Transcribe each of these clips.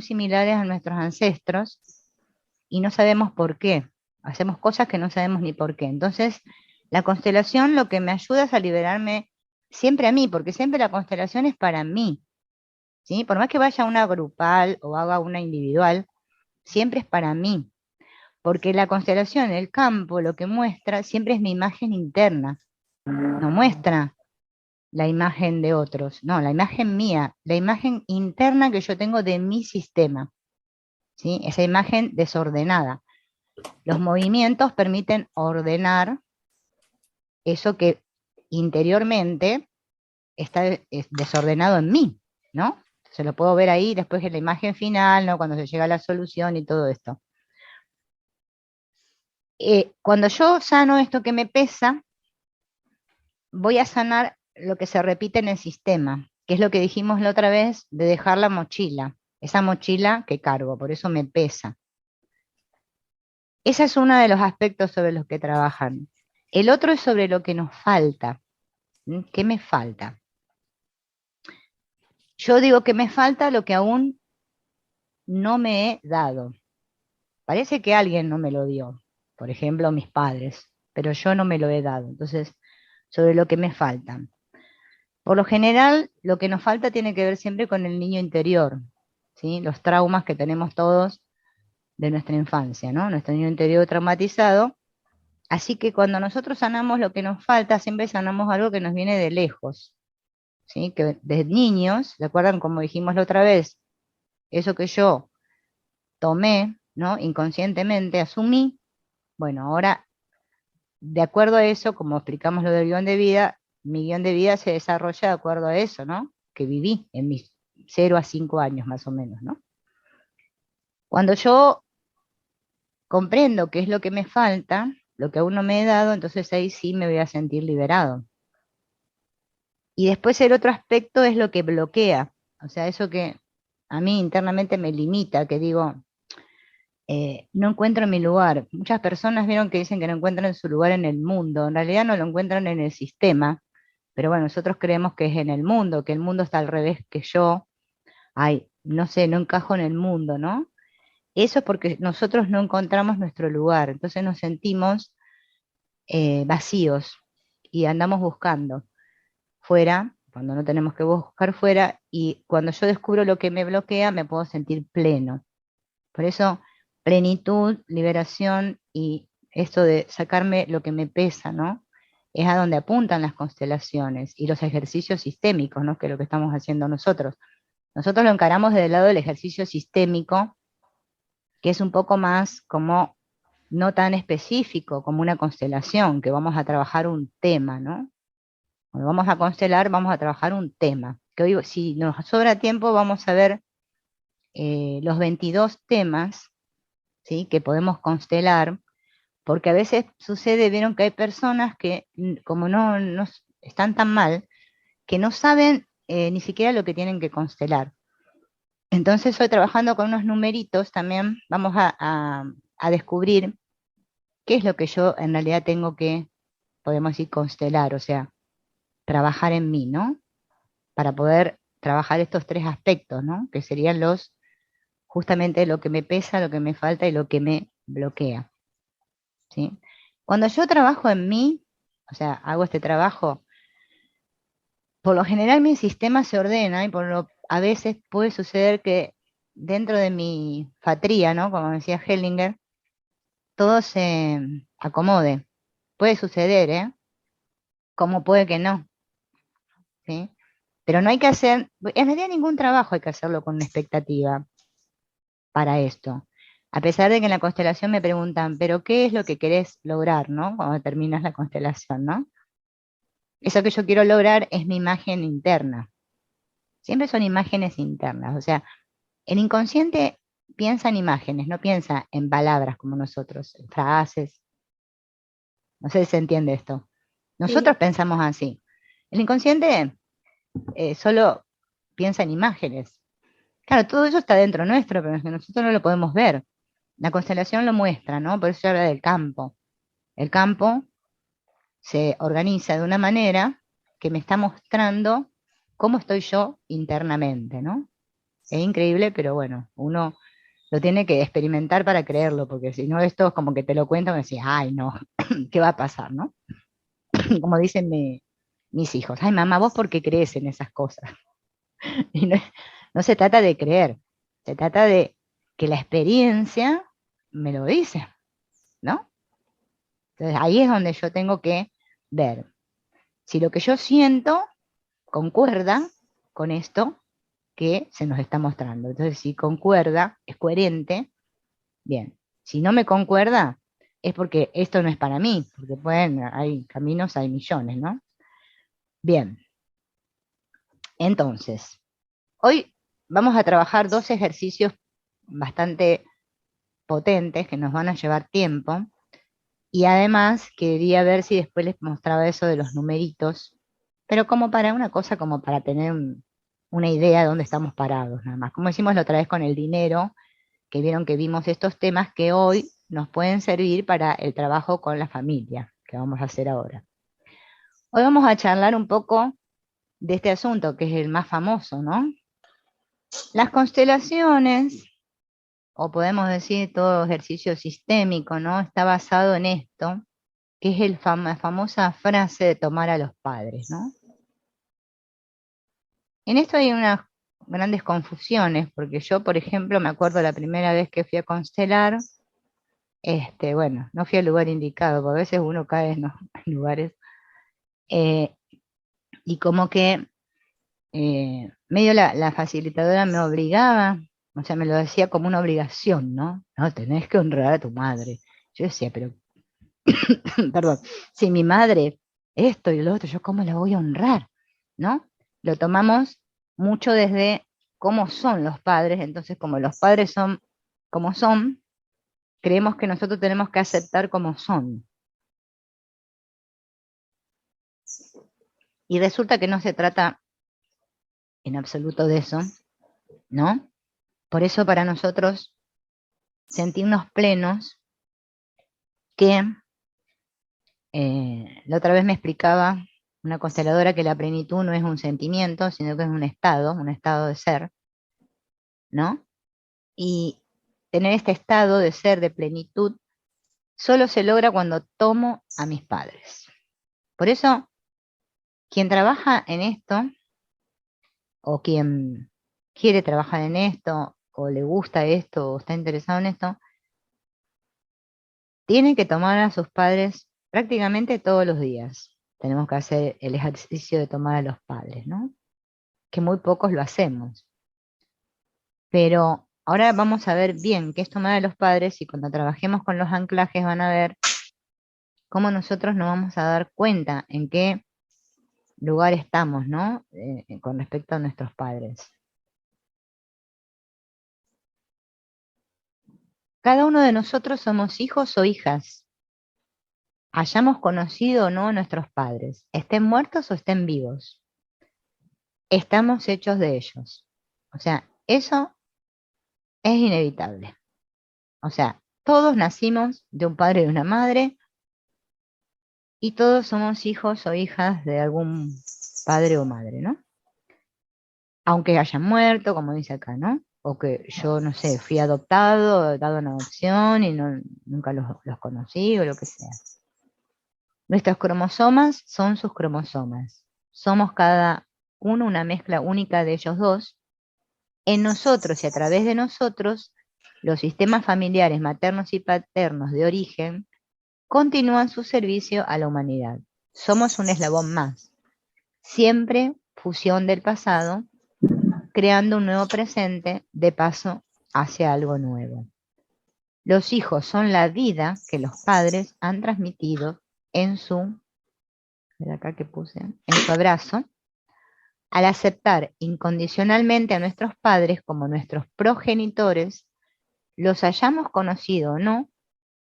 muy similares a nuestros ancestros y no sabemos por qué. Hacemos cosas que no sabemos ni por qué. Entonces, la constelación lo que me ayuda es a liberarme siempre a mí, porque siempre la constelación es para mí, ¿sí? Por más que vaya a una grupal o haga una individual, siempre es para mí, porque la constelación, el campo, lo que muestra siempre es mi imagen interna, no muestra la imagen de otros, no, la imagen mía, la imagen interna que yo tengo de mi sistema, ¿sí? Esa imagen desordenada. Los movimientos permiten ordenar eso que interiormente está desordenado en mí, ¿no? Se lo puedo ver ahí después en la imagen final, ¿no? Cuando se llega a la solución y todo esto. Cuando yo sano esto que me pesa, voy a sanar lo que se repite en el sistema, que es lo que dijimos la otra vez de dejar la mochila, esa mochila que cargo, por eso me pesa. Ese es uno de los aspectos sobre los que trabajan. El otro es sobre lo que nos falta. ¿Qué me falta? Yo digo que me falta lo que aún no me he dado. Parece que alguien no me lo dio, por ejemplo, mis padres, pero yo no me lo he dado. Entonces, sobre lo que me falta. Por lo general, lo que nos falta tiene que ver siempre con el niño interior, ¿sí? Los traumas que tenemos todos de nuestra infancia, ¿no? Nuestro niño interior traumatizado. Así que cuando nosotros sanamos lo que nos falta, siempre sanamos algo que nos viene de lejos, ¿sí? Que desde niños, ¿se acuerdan como dijimos la otra vez? Eso que yo tomé, ¿no? Inconscientemente asumí, bueno, ahora, de acuerdo a eso, como explicamos lo del guión de vida, mi guión de vida se desarrolla de acuerdo a eso, ¿no? Que viví en mis 0 a 5 años más o menos, ¿no? Cuando yo comprendo qué es lo que me falta, lo que aún no me he dado, entonces ahí sí me voy a sentir liberado. Y después el otro aspecto es lo que bloquea, o sea, eso que a mí internamente me limita, que digo, no encuentro mi lugar. Muchas personas vieron que dicen que no encuentran su lugar en el mundo, en realidad no lo encuentran en el sistema, pero bueno, nosotros creemos que es en el mundo, que el mundo está al revés que yo, ay, no sé, no encajo en el mundo, ¿no? Eso es porque nosotros no encontramos nuestro lugar, entonces nos sentimos vacíos y andamos buscando fuera, cuando no tenemos que buscar fuera, y cuando yo descubro lo que me bloquea, me puedo sentir pleno. Por eso, plenitud, liberación y esto de sacarme lo que me pesa, ¿no? Es a donde apuntan las constelaciones y los ejercicios sistémicos, ¿no? Que es lo que estamos haciendo nosotros. Nosotros lo encaramos desde el lado del ejercicio sistémico, que es un poco más como no tan específico como una constelación, que vamos a trabajar un tema, ¿no? Cuando vamos a constelar, vamos a trabajar un tema. Que hoy, si nos sobra tiempo, vamos a ver los 22 temas, ¿sí? Que podemos constelar, porque a veces sucede, vieron que hay personas que, como no están tan mal, que no saben ni siquiera lo que tienen que constelar. Entonces, hoy trabajando con unos numeritos también vamos a descubrir qué es lo que yo en realidad tengo que, podemos decir, constelar, o sea, trabajar en mí, ¿no? Para poder trabajar estos tres aspectos, ¿no? Que serían los, justamente lo que me pesa, lo que me falta y lo que me bloquea, ¿sí? Cuando yo trabajo en mí, o sea, hago este trabajo, por lo general mi sistema se ordena y a veces puede suceder que dentro de mi fatría, ¿no? Como decía Hellinger, todo se acomode. Puede suceder, ¿eh? Como puede que no, ¿sí? Pero no hay que hacer, en realidad ningún trabajo hay que hacerlo con una expectativa para esto. A pesar de que en la constelación me preguntan, pero ¿qué es lo que querés lograr, ¿no? Cuando terminas la constelación, ¿no? Eso que yo quiero lograr es mi imagen interna. Siempre son imágenes internas. O sea, el inconsciente piensa en imágenes, no piensa en palabras como nosotros, en frases. No sé si se entiende esto. Sí, Nosotros pensamos así. El inconsciente solo piensa en imágenes. Claro, todo eso está dentro nuestro, pero es que nosotros no lo podemos ver. La constelación lo muestra, ¿no? Por eso se habla del campo. El campo se organiza de una manera que me está mostrando cómo estoy yo internamente, ¿no? Es increíble, pero bueno, uno lo tiene que experimentar para creerlo, porque si no, esto es como que te lo cuentan y decís, ay, no, ¿qué va a pasar, no? Como dicen mis hijos, ay, mamá, ¿vos por qué crees en esas cosas? Y no, no se trata de creer, se trata de que la experiencia me lo dice, ¿no? Entonces ahí es donde yo tengo que ver si lo que yo siento concuerda con esto que se nos está mostrando. Entonces, si concuerda, es coherente, bien. Si no me concuerda, es porque esto no es para mí, porque pueden, hay caminos, hay millones, ¿no? Bien, entonces, hoy vamos a trabajar dos ejercicios bastante potentes que nos van a llevar tiempo. Y además quería ver si después les mostraba eso de los numeritos, pero como para una cosa, como para tener una idea de dónde estamos parados, nada más. Como hicimos la otra vez con el dinero, que vieron que vimos estos temas que hoy nos pueden servir para el trabajo con la familia, que vamos a hacer ahora. Hoy vamos a charlar un poco de este asunto, que es el más famoso, ¿no? Las constelaciones, o podemos decir todo ejercicio sistémico, ¿no? Está basado en esto, que es la famosa frase de tomar a los padres, ¿no? En esto hay unas grandes confusiones, porque yo, por ejemplo, me acuerdo la primera vez que fui a constelar, bueno, no fui al lugar indicado, porque a veces uno cae en los lugares, eh, y como que medio la facilitadora me obligaba, o sea, me lo decía como una obligación, ¿no? No, tenés que honrar a tu madre. Yo decía, pero, perdón, si mi madre esto y lo otro, ¿yo cómo la voy a honrar? ¿No? Lo tomamos mucho desde cómo son los padres, entonces como los padres son como son, creemos que nosotros tenemos que aceptar como son. Y resulta que no se trata en absoluto de eso, ¿no? Por eso para nosotros sentirnos plenos, que la otra vez me explicaba una consteladora que la plenitud no es un sentimiento, sino que es un estado de ser, ¿no? Y tener este estado de ser, de plenitud, solo se logra cuando tomo a mis padres. Por eso, quien trabaja en esto, o quien quiere trabajar en esto, o le gusta esto, o está interesado en esto, tiene que tomar a sus padres prácticamente todos los días. Tenemos que hacer el ejercicio de tomar a los padres, ¿no? Que muy pocos lo hacemos. Pero ahora vamos a ver bien qué es tomar a los padres y cuando trabajemos con los anclajes van a ver cómo nosotros nos vamos a dar cuenta en qué lugar estamos, ¿no? Con respecto a nuestros padres. Cada uno de nosotros somos hijos o hijas, hayamos conocido o no a nuestros padres, estén muertos o estén vivos, estamos hechos de ellos. O sea, eso es inevitable. O sea, todos nacimos de un padre y de una madre y todos somos hijos o hijas de algún padre o madre, ¿no? Aunque hayan muerto, como dice acá, ¿no? O que yo, no sé, fui adoptado, dado en adopción y nunca los conocí o lo que sea. Nuestros cromosomas son sus cromosomas. Somos cada uno una mezcla única de ellos dos. En nosotros y a través de nosotros, los sistemas familiares maternos y paternos de origen continúan su servicio a la humanidad. Somos un eslabón más. Siempre fusión del pasado, creando un nuevo presente de paso hacia algo nuevo. Los hijos son la vida que los padres han transmitido en su, de acá que puse, en su abrazo, al aceptar incondicionalmente a nuestros padres como nuestros progenitores, los hayamos conocido o no,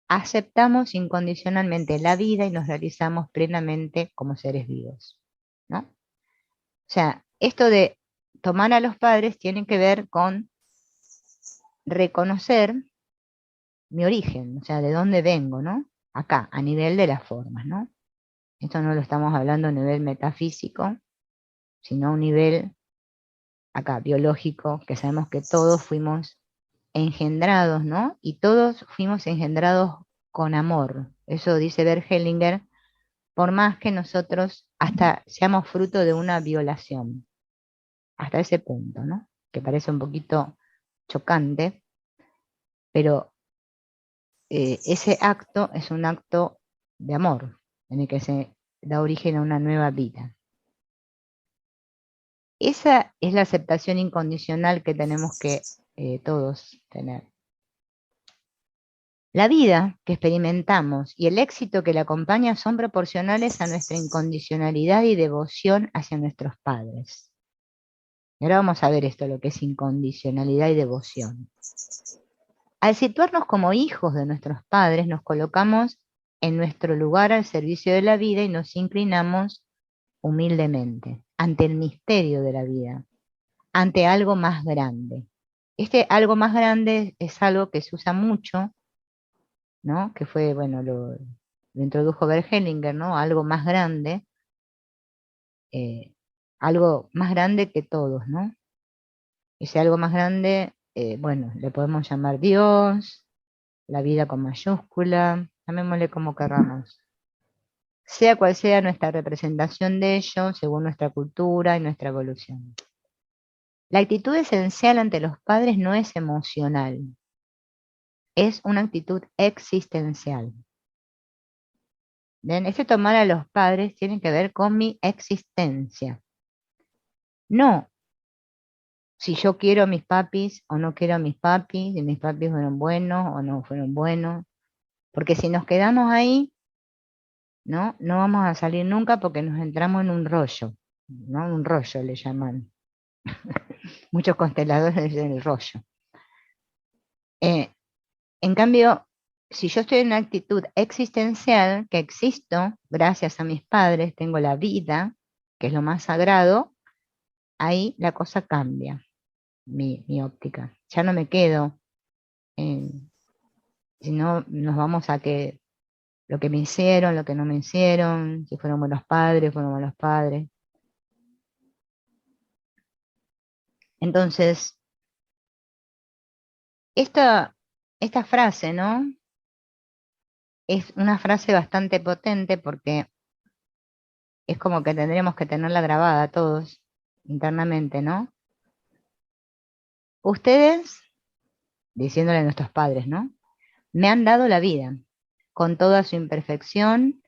aceptamos incondicionalmente la vida y nos realizamos plenamente como seres vivos, ¿no? O sea, esto de tomar a los padres tiene que ver con reconocer mi origen, o sea, de dónde vengo, ¿no? Acá, a nivel de las formas, ¿no? Esto no lo estamos hablando a nivel metafísico, sino a un nivel acá biológico, que sabemos que todos fuimos engendrados, ¿no? Y todos fuimos engendrados con amor. Eso dice Bert Hellinger, por más que nosotros hasta seamos fruto de una violación, hasta ese punto, ¿no? Que parece un poquito chocante, pero ese acto es un acto de amor, en el que se da origen a una nueva vida. Esa es la aceptación incondicional que tenemos que todos tener. La vida que experimentamos y el éxito que la acompaña son proporcionales a nuestra incondicionalidad y devoción hacia nuestros padres. Y ahora vamos a ver esto, lo que es incondicionalidad y devoción. Al situarnos como hijos de nuestros padres, nos colocamos en nuestro lugar al servicio de la vida y nos inclinamos humildemente ante el misterio de la vida, ante algo más grande. Este algo más grande es algo que se usa mucho, ¿no? Que fue, bueno, lo introdujo Bert Hellinger, ¿no? Algo más grande, eh, algo más grande que todos, ¿no? Ese algo más grande, bueno, le podemos llamar Dios, la vida con mayúscula, llamémosle como querramos. Sea cual sea nuestra representación de ello, según nuestra cultura y nuestra evolución. La actitud esencial ante los padres no es emocional, es una actitud existencial. ¿Ven? Este tomar a los padres tiene que ver con mi existencia. No si yo quiero a mis papis o no quiero a mis papis, si mis papis fueron buenos o no fueron buenos. Porque si nos quedamos ahí, ¿no? No vamos a salir nunca porque nos entramos en un rollo, ¿no? Un rollo le llaman. Muchos consteladores le dicen el rollo. Eh, en cambio, si yo estoy en una actitud existencial, que existo gracias a mis padres, tengo la vida, que es lo más sagrado, ahí la cosa cambia, mi óptica. Ya no me quedo en, si no nos vamos a que lo que me hicieron, lo que no me hicieron, si fueron buenos padres, fueron malos padres. Entonces, esta frase, ¿no? Es una frase bastante potente porque es como que tendríamos que tenerla grabada todos internamente, ¿no? Ustedes, diciéndole a nuestros padres, ¿no? Me han dado la vida con toda su imperfección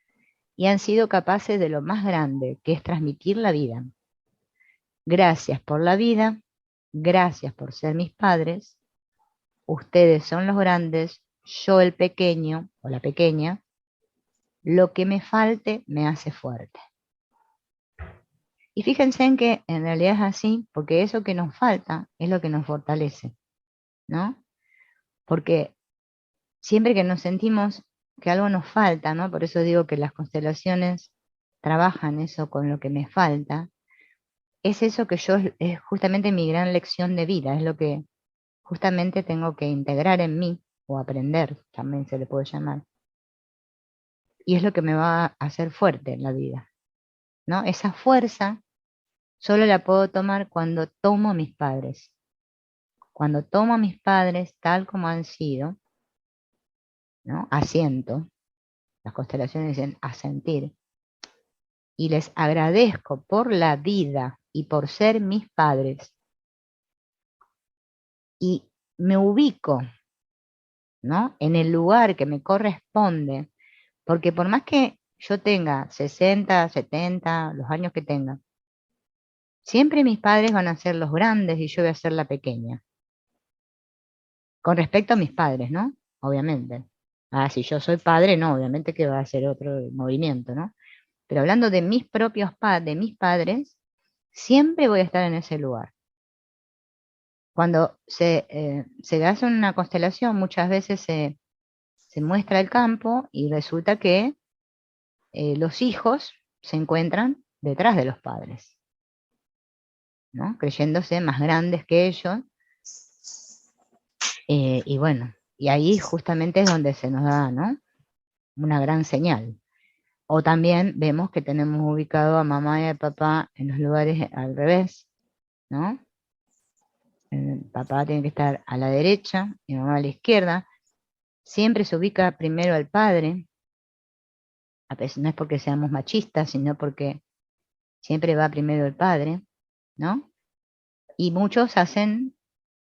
y han sido capaces de lo más grande, que es transmitir la vida. Gracias por la vida, gracias por ser mis padres, ustedes son los grandes, yo el pequeño o la pequeña, lo que me falte me hace fuerte. Y fíjense en que en realidad es así, porque eso que nos falta es lo que nos fortalece, ¿no? Porque siempre que nos sentimos que algo nos falta, ¿no? Por eso digo que las constelaciones trabajan eso con lo que me falta, es eso que yo, es justamente mi gran lección de vida, es lo que justamente tengo que integrar en mí, o aprender, también se le puede llamar. Y es lo que me va a hacer fuerte en la vida, ¿no? Esa fuerza solo la puedo tomar cuando tomo a mis padres. Cuando tomo a mis padres tal como han sido, ¿no? Asiento, las constelaciones dicen asentir, y les agradezco por la vida y por ser mis padres. Y me ubico, ¿no? En el lugar que me corresponde, porque por más que yo tenga 60, 70, los años que tenga, siempre mis padres van a ser los grandes y yo voy a ser la pequeña. Con respecto a mis padres, ¿no? Obviamente. Ah, si yo soy padre, no, obviamente que va a ser otro movimiento, ¿no? Pero hablando de mis propios de mis padres, siempre voy a estar en ese lugar. Cuando se hace una constelación, muchas veces se muestra el campo y resulta que los hijos se encuentran detrás de los padres, ¿no? Creyéndose más grandes que ellos. Y bueno, y ahí justamente es donde se nos da, ¿no? Una gran señal. O también vemos que tenemos ubicado a mamá y a papá en los lugares al revés, ¿no? Papá tiene que estar a la derecha y mamá a la izquierda. Siempre se ubica primero al padre, a veces no es porque seamos machistas, sino porque siempre va primero el padre, ¿no? Y muchos hacen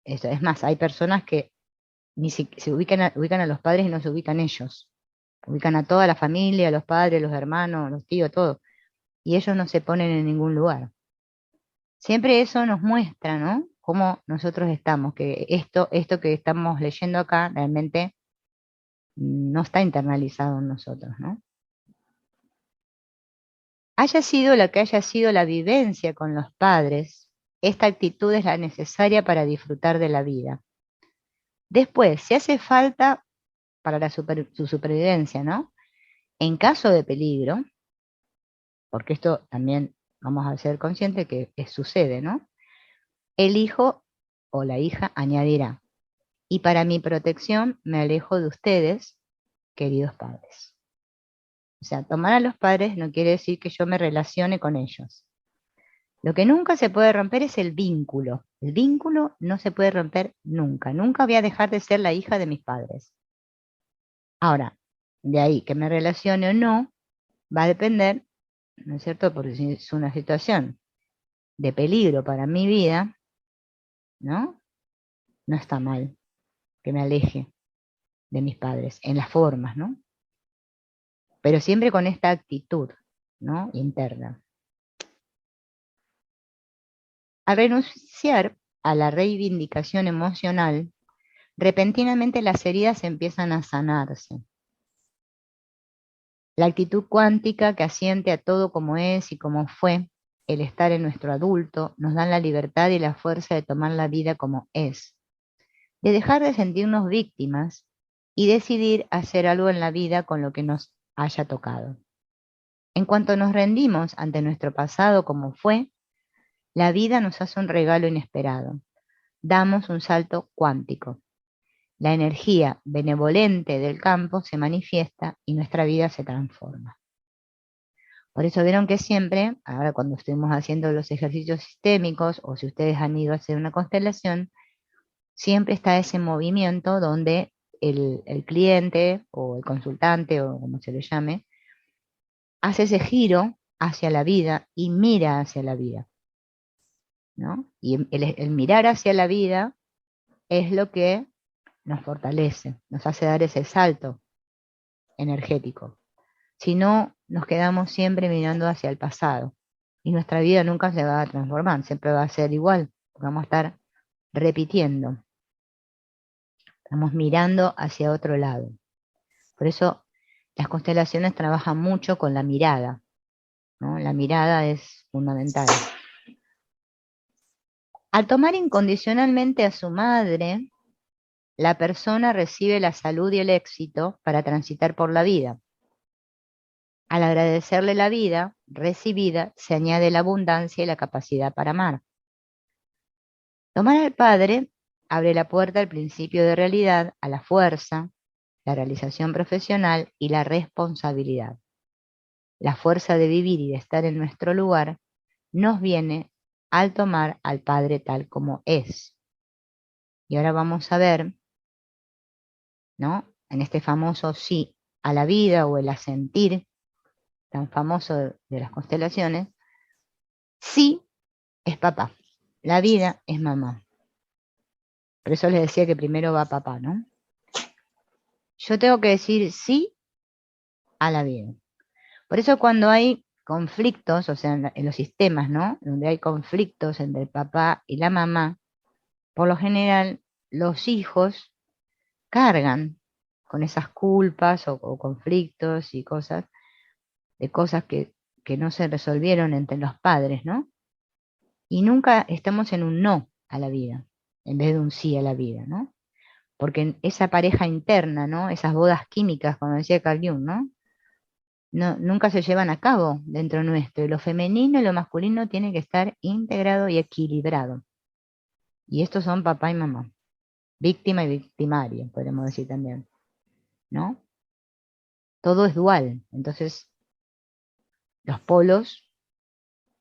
eso. Es más, hay personas que ni si, se ubican a los padres y no se ubican ellos. Ubican a toda la familia, a los padres, los hermanos, los tíos, todo. Y ellos no se ponen en ningún lugar. Siempre eso nos muestra, ¿no? Cómo nosotros estamos, que esto que estamos leyendo acá realmente no está internalizado en nosotros, ¿no? Haya sido la que haya sido la vivencia con los padres, esta actitud es la necesaria para disfrutar de la vida. Después, si hace falta para su supervivencia, ¿no? En caso de peligro, porque esto también vamos a ser conscientes que sucede, ¿no? El hijo o la hija añadirá, y para mi protección me alejo de ustedes, queridos padres. O sea, tomar a los padres no quiere decir que yo me relacione con ellos. Lo que nunca se puede romper es el vínculo. El vínculo no se puede romper nunca. Nunca voy a dejar de ser la hija de mis padres. Ahora, de ahí que me relacione o no, va a depender, ¿no es cierto? Porque si es una situación de peligro para mi vida, ¿no? No está mal que me aleje de mis padres en las formas, ¿no? Pero siempre con esta actitud, ¿no? Interna. Al renunciar a la reivindicación emocional, repentinamente las heridas empiezan a sanarse. La actitud cuántica que asiente a todo como es y como fue, el estar en nuestro adulto, nos dan la libertad y la fuerza de tomar la vida como es, de dejar de sentirnos víctimas y decidir hacer algo en la vida con lo que nos haya tocado. En cuanto nos rendimos ante nuestro pasado como fue, la vida nos hace un regalo inesperado. Damos un salto cuántico. La energía benevolente del campo se manifiesta y nuestra vida se transforma. Por eso vieron que siempre, ahora cuando estuvimos haciendo los ejercicios sistémicos o si ustedes han ido a hacer una constelación, siempre está ese movimiento donde el cliente o el consultante o como se le llame, hace ese giro hacia la vida y mira hacia la vida, ¿no? Y el mirar hacia la vida es lo que nos fortalece, nos hace dar ese salto energético. Si no, nos quedamos siempre mirando hacia el pasado y nuestra vida nunca se va a transformar, siempre va a ser igual, porque vamos a estar repitiendo, estamos mirando hacia otro lado. Por eso las constelaciones trabajan mucho con la mirada, ¿no? La mirada es fundamental. Al tomar incondicionalmente a su madre, la persona recibe la salud y el éxito para transitar por la vida. Al agradecerle la vida recibida, se añade la abundancia y la capacidad para amar. Tomar al Padre abre la puerta al principio de realidad, a la fuerza, la realización profesional y la responsabilidad. La fuerza de vivir y de estar en nuestro lugar nos viene al tomar al Padre tal como es. Y ahora vamos a ver, ¿no? En este famoso sí a la vida o el asentir tan famoso de las constelaciones, sí es papá, la vida es mamá. Por eso les decía que primero va papá, ¿no? Yo tengo que decir sí a la vida. Por eso cuando hay conflictos, o sea, en los sistemas, ¿no? Donde hay conflictos entre el papá y la mamá, por lo general los hijos cargan con esas culpas o conflictos y cosas, de cosas que no se resolvieron entre los padres, ¿no? Y nunca estamos en un no a la vida, en vez de un sí a la vida, ¿no? Porque en esa pareja interna, ¿no? Esas bodas químicas, como decía Carl Jung, ¿no? No, nunca se llevan a cabo dentro nuestro. Y lo femenino y lo masculino tiene que estar integrado y equilibrado. Y estos son papá y mamá, víctima y victimario, podemos decir también, ¿no? Todo es dual. Entonces, los polos,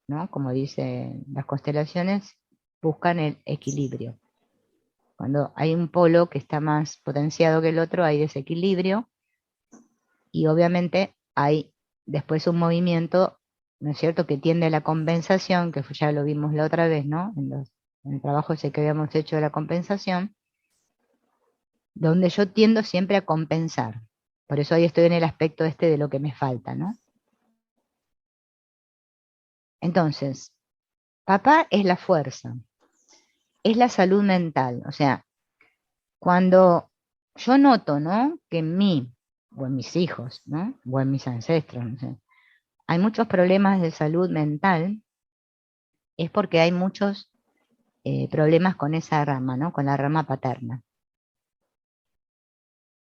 ¿no? Como dicen las constelaciones, buscan el equilibrio. Cuando hay un polo que está más potenciado que el otro, hay desequilibrio y obviamente hay después un movimiento, ¿no es cierto?, que tiende a la compensación, que ya lo vimos la otra vez, ¿no? En el trabajo ese que habíamos hecho de la compensación, donde yo tiendo siempre a compensar. Por eso ahí estoy en el aspecto este de lo que me falta, ¿no? Entonces, papá es la fuerza, es la salud mental. O sea, cuando yo noto, ¿no?, que en mí, o en mis hijos, ¿no?, o en mis ancestros, no sé, hay muchos problemas de salud mental, es porque hay muchos problemas con esa rama, ¿no?, con la rama paterna.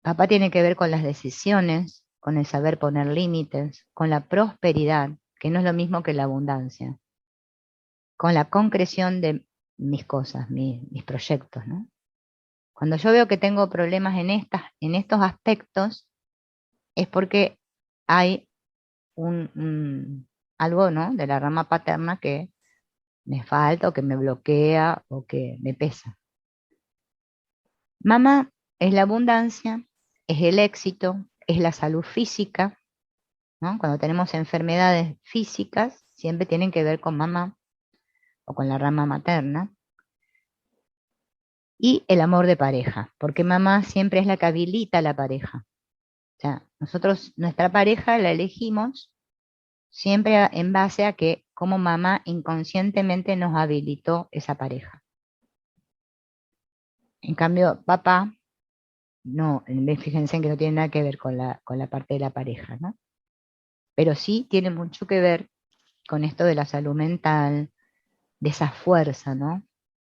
Papá tiene que ver con las decisiones, con el saber poner límites, con la prosperidad, que no es lo mismo que la abundancia, con la concreción de mis cosas, mis proyectos, ¿no? Cuando yo veo que tengo problemas en estos aspectos, es porque hay algo, ¿no?, de la rama paterna que me falta o que me bloquea o que me pesa. Mamá es la abundancia, es el éxito, es la salud física, ¿no? Cuando tenemos enfermedades físicas, siempre tienen que ver con mamá o con la rama materna. Y el amor de pareja, porque mamá siempre es la que habilita a la pareja. O sea, nosotros nuestra pareja la elegimos siempre en base a que como mamá inconscientemente nos habilitó esa pareja. En cambio, papá, no, fíjense en que no tiene nada que ver con la parte de la pareja, ¿no? Pero sí tiene mucho que ver con esto de la salud mental, de esa fuerza, ¿no?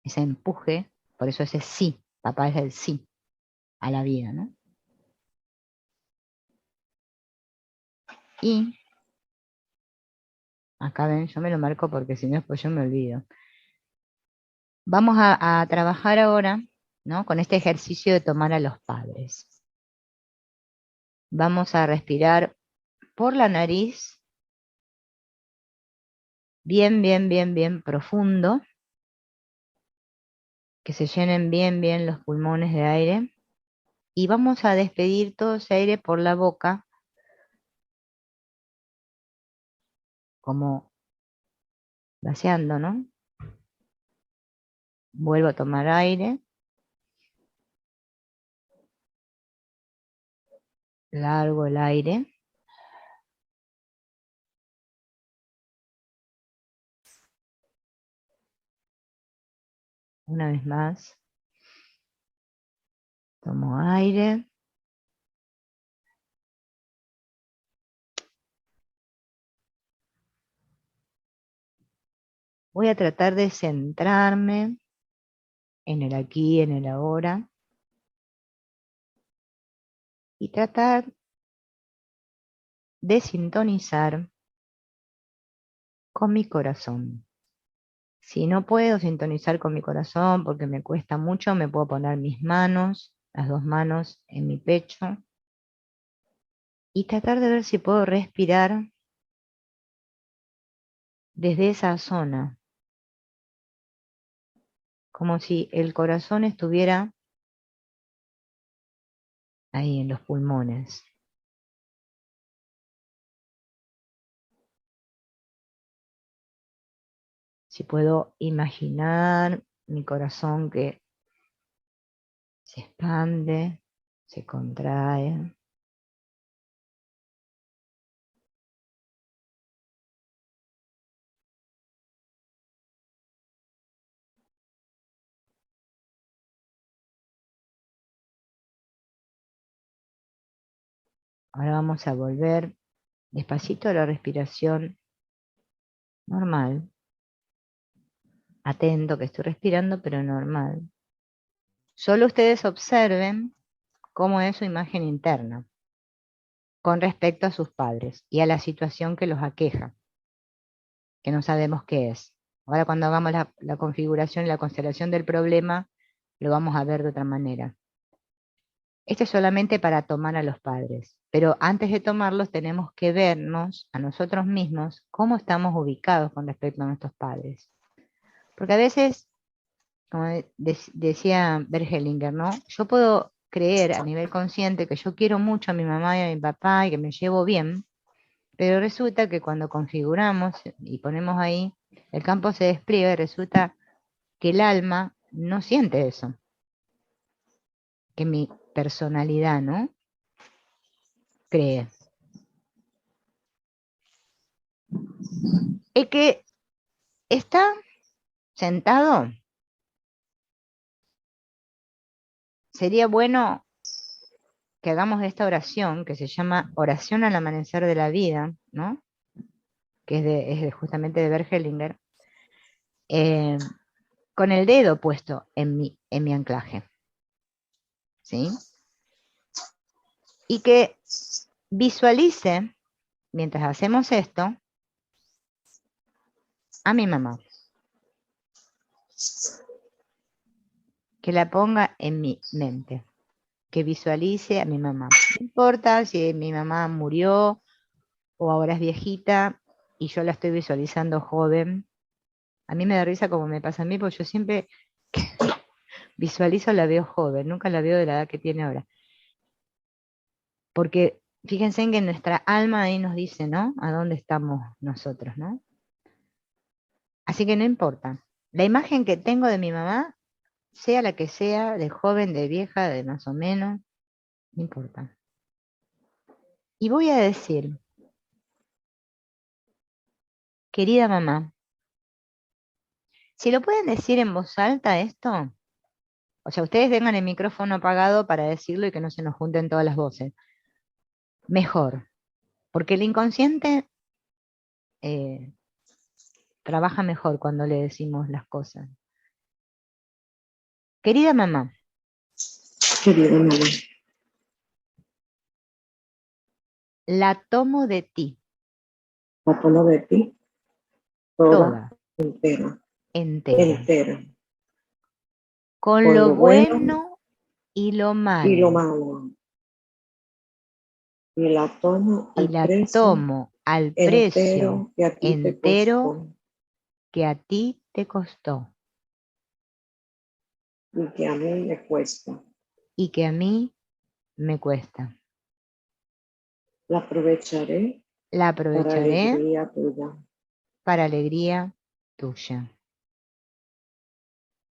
Ese empuje, por eso ese sí, papá es el sí a la vida, ¿no? Y acá ven, yo me lo marco porque si no después yo me olvido. Vamos a trabajar ahora, ¿no?, con este ejercicio de tomar a los padres. Vamos a respirar por la nariz, bien, bien, bien, bien profundo, que se llenen bien, bien los pulmones de aire. Y vamos a despedir todo ese aire por la boca, como vaciando, ¿no? Vuelvo a tomar aire, largo el aire. Una vez más, tomo aire. Voy a tratar de centrarme en el aquí, en el ahora, y tratar de sintonizar con mi corazón. Si no puedo sintonizar con mi corazón porque me cuesta mucho, me puedo poner mis manos, las dos manos en mi pecho, y tratar de ver si puedo respirar desde esa zona, como si el corazón estuviera ahí en los pulmones. Si puedo imaginar mi corazón que se expande, se contrae. Ahora vamos a volver despacito a la respiración normal, atento que estoy respirando, pero normal. Solo ustedes observen cómo es su imagen interna con respecto a sus padres y a la situación que los aqueja, que no sabemos qué es. Ahora cuando hagamos la configuración y la constelación del problema, lo vamos a ver de otra manera. Esto es solamente para tomar a los padres, pero antes de tomarlos tenemos que vernos a nosotros mismos cómo estamos ubicados con respecto a nuestros padres. Porque a veces como decía Bergelinger, ¿no? Yo puedo creer a nivel consciente que yo quiero mucho a mi mamá y a mi papá y que me llevo bien, pero resulta que cuando configuramos y ponemos ahí, el campo se despliega y resulta que el alma no siente eso, que mi personalidad, ¿no? Cree. El que está sentado, sería bueno que hagamos esta oración que se llama oración al amanecer de la vida, ¿no? Que justamente de Bergelinger, eh, con el dedo puesto en mi anclaje, ¿sí? Y que visualice, mientras hacemos esto, a mi mamá, que la ponga en mi mente, que visualice a mi mamá. No importa si mi mamá murió o ahora es viejita y yo la estoy visualizando joven. A mí me da risa como me pasa a mí, porque yo siempre que visualizo la veo joven, nunca la veo de la edad que tiene ahora. Porque fíjense en que nuestra alma ahí nos dice, ¿no? A dónde estamos nosotros, ¿no? Así que no importa. La imagen que tengo de mi mamá, sea la que sea, de joven, de vieja, de más o menos, no importa. Y voy a decir, querida mamá, si lo pueden decir en voz alta esto, o sea, ustedes tengan el micrófono apagado para decirlo y que no se nos junten todas las voces, mejor, porque el inconsciente eh, trabaja mejor cuando le decimos las cosas. Querida mamá, Querida mamá, la tomo de ti, la tomo de ti toda toda, entera, entera, entera, con con lo lo bueno bueno y lo y lo malo, malo, y la tomo y al la precio tomo al precio entero que a ti te entero costó que a ti te costó y que a mí me cuesta. y que a mí me cuesta. La aprovecharé La para aprovecharé alegría tuya. para alegría tuya.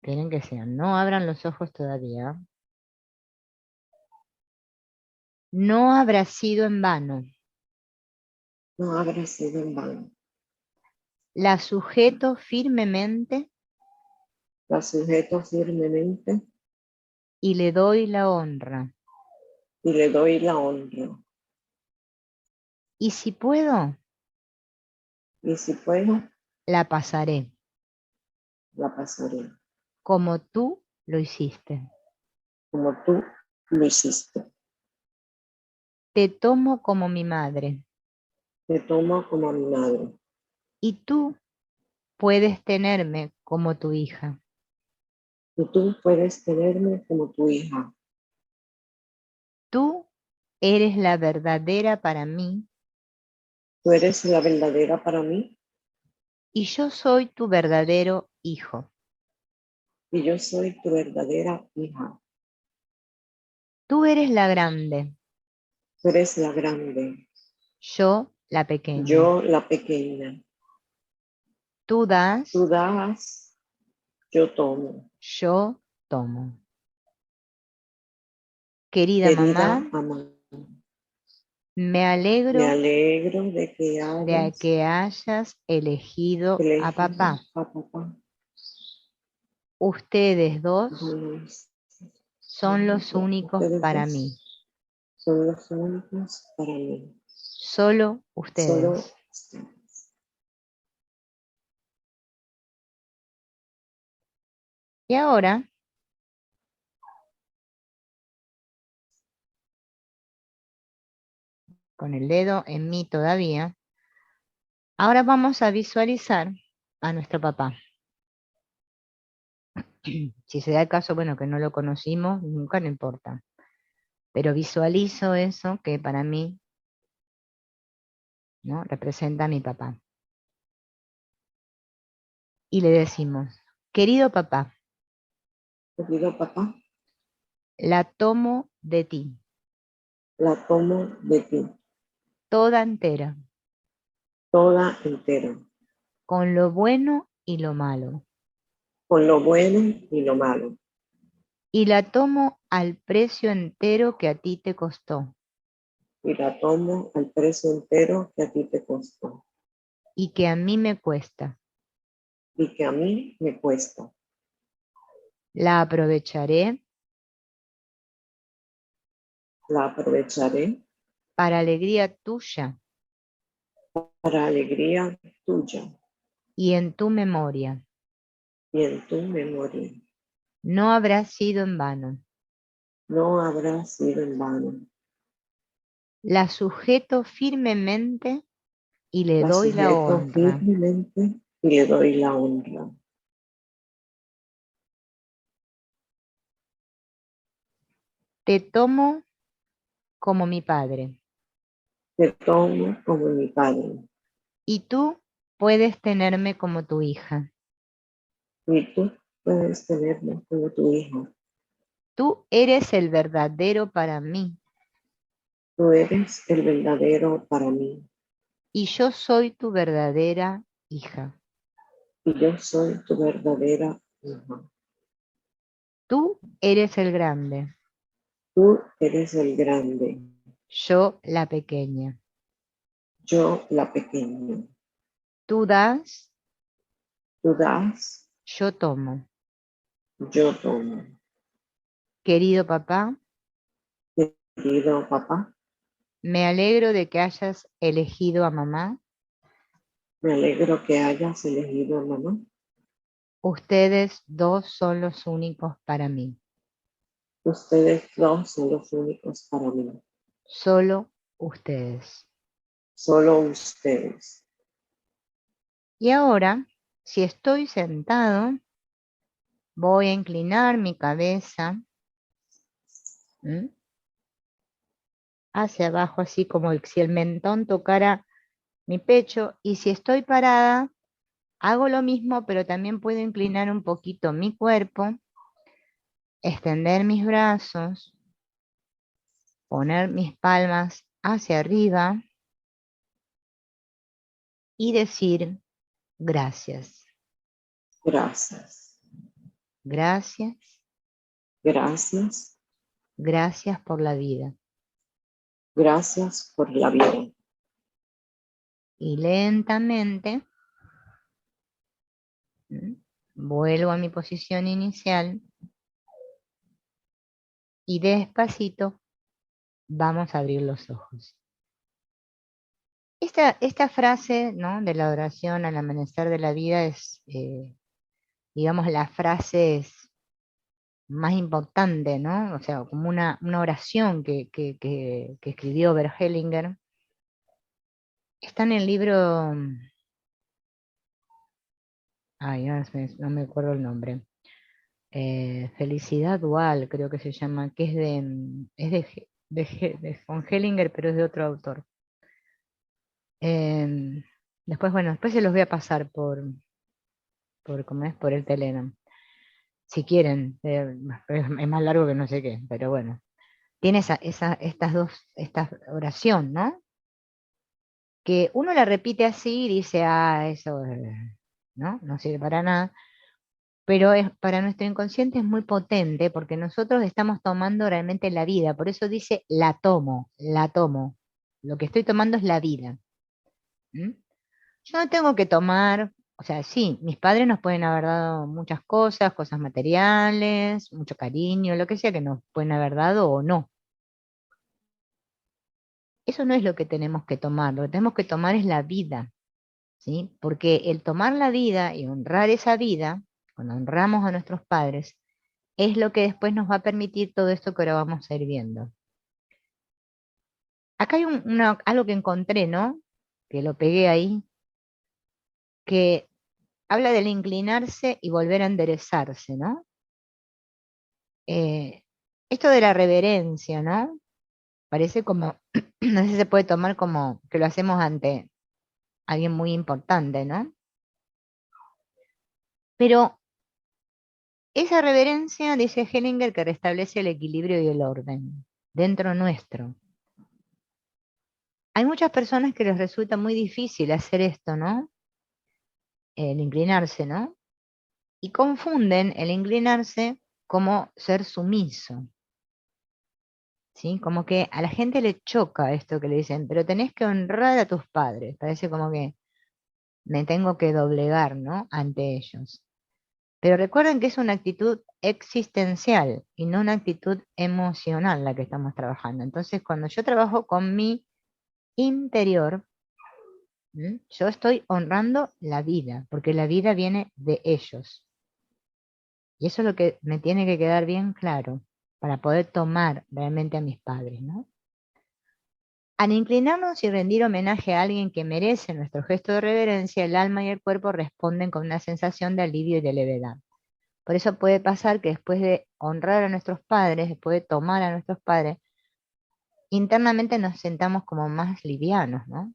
Quieren que sean, no abran los ojos todavía. No habrá sido en vano. No habrá sido en vano. La sujeto firmemente La sujeto firmemente y le doy la honra. y le doy la honra. Y si puedo, Y si puedo, la pasaré, la pasaré como tú lo hiciste. como tú lo hiciste. Te tomo como mi madre Te tomo como a mi madre. y tú puedes tenerme como tu hija. Y tú puedes tenerme como tu hija. Tú eres la verdadera para mí Tú eres la verdadera para mí y yo soy tu verdadero hijo. y yo soy tu verdadera hija. Tú eres la grande, Tú eres la grande, yo la pequeña. yo la pequeña. Tú Tú das, das, yo tomo. yo tomo. Querida Querida mamá, mamá, me me alegro alegro de que de hayas que hayas elegido a elegido papá. a papá. Ustedes dos Ustedes son los únicos para mí. dos son los únicos para mí. Solo Solo ustedes. ustedes. Y ahora, con el dedo en mí todavía, ahora vamos a visualizar a nuestro papá. Si se da el caso, bueno, que no lo conocimos, nunca no importa. Pero visualizo eso que para mí, ¿no? Representa a mi papá. Y le decimos, querido papá, querido papá, la tomo de ti, la tomo de ti, toda entera, toda entera, con lo bueno y lo malo, con lo bueno y lo malo, y la tomo al precio entero que a ti te costó, y la tomo al precio entero que a ti te costó y que a mí me cuesta. y que a mí me cuesta. La aprovecharé La aprovecharé para alegría tuya para alegría tuya y en tu memoria. y en tu memoria. No habrá sido en vano. No habrá sido en vano. La sujeto firmemente y le La doy la sujeto honra. firmemente y le doy la honra. Te tomo como mi padre Te tomo como mi padre y tú puedes tenerme como tu hija. y tú puedes tenerme como tu hijo. Tú eres el verdadero para mí Tú eres el verdadero para mí y yo soy tu verdadera hija. y yo soy tu verdadera hija. Tú eres el grande, Tú eres el grande, yo la pequeña. yo la pequeña. Tú das, Tú das, yo tomo. yo tomo. Querido papá, Querido papá, me alegro de que hayas elegido a mamá. me alegro que hayas elegido a mamá. Ustedes dos son los únicos para mí. Ustedes dos son los únicos para mí. Solo ustedes. Solo ustedes. Y ahora, si estoy sentado, voy a inclinar mi cabeza, ¿m?, hacia abajo, así como si el mentón tocara mi pecho. Y si estoy parada, hago lo mismo, pero también puedo inclinar un poquito mi cuerpo, extender mis brazos, poner mis palmas hacia arriba y decir gracias. Gracias. Gracias, Gracias. gracias por la vida. Gracias por la vida. Y lentamente, vuelvo a mi posición inicial y despacito vamos a abrir los ojos. Esta frase, ¿no?, de la oración al amanecer de la vida es, digamos, la frase más importante, ¿no? O sea, como una oración que escribió Bert Hellinger. Está en el libro, ay, no me acuerdo el nombre. Felicidad Dual, creo que se llama, que es de von Hellinger, pero es de otro autor. Em, Después, bueno, después se los voy a pasar ¿cómo es? Por el Telegram, si quieren. Es más largo que no sé qué, pero bueno. Tiene esta oración, ¿no? Que uno la repite así y dice, eso, ¿no? No sirve para nada. Pero para nuestro inconsciente es muy potente porque nosotros estamos tomando realmente la vida. Por eso dice, la tomo, la tomo. Lo que estoy tomando es la vida. ¿M? Yo no tengo que tomar, o sea, sí, mis padres nos pueden haber dado muchas cosas, cosas materiales, mucho cariño, lo que sea que nos pueden haber dado o no. Eso no es lo que tenemos que tomar. Lo que tenemos que tomar es la vida, ¿sí? Porque el tomar la vida y honrar esa vida, cuando honramos a nuestros padres, es lo que después nos va a permitir todo esto que ahora vamos a ir viendo. Acá hay algo que encontré, ¿no? Que lo pegué ahí, que habla del inclinarse y volver a enderezarse, ¿no? Eh, Esto de la reverencia, ¿no? Parece como, no sé si se puede tomar como que lo hacemos ante alguien muy importante, ¿no? Pero Esa reverencia, dice Hellinger, que restablece el equilibrio y el orden dentro nuestro. Hay muchas personas que les resulta muy difícil hacer esto, ¿no? El inclinarse, ¿no? Y confunden el inclinarse como ser sumiso, ¿sí? Como que a la gente le choca esto que le dicen, pero tenés que honrar a tus padres. Parece como que me tengo que doblegar, ¿no? Ante ellos. Pero recuerden que es una actitud existencial y no una actitud emocional la que estamos trabajando. Entonces, cuando yo trabajo con mi interior, yo estoy honrando la vida, porque la vida viene de ellos. Y eso es lo que me tiene que quedar bien claro para poder tomar realmente a mis padres, ¿no? Al inclinarnos y rendir homenaje a alguien que merece nuestro gesto de reverencia, el alma y el cuerpo responden con una sensación de alivio y de levedad. Por eso puede pasar que después de honrar a nuestros padres, después de tomar a nuestros padres, internamente nos sentamos como más livianos, ¿no?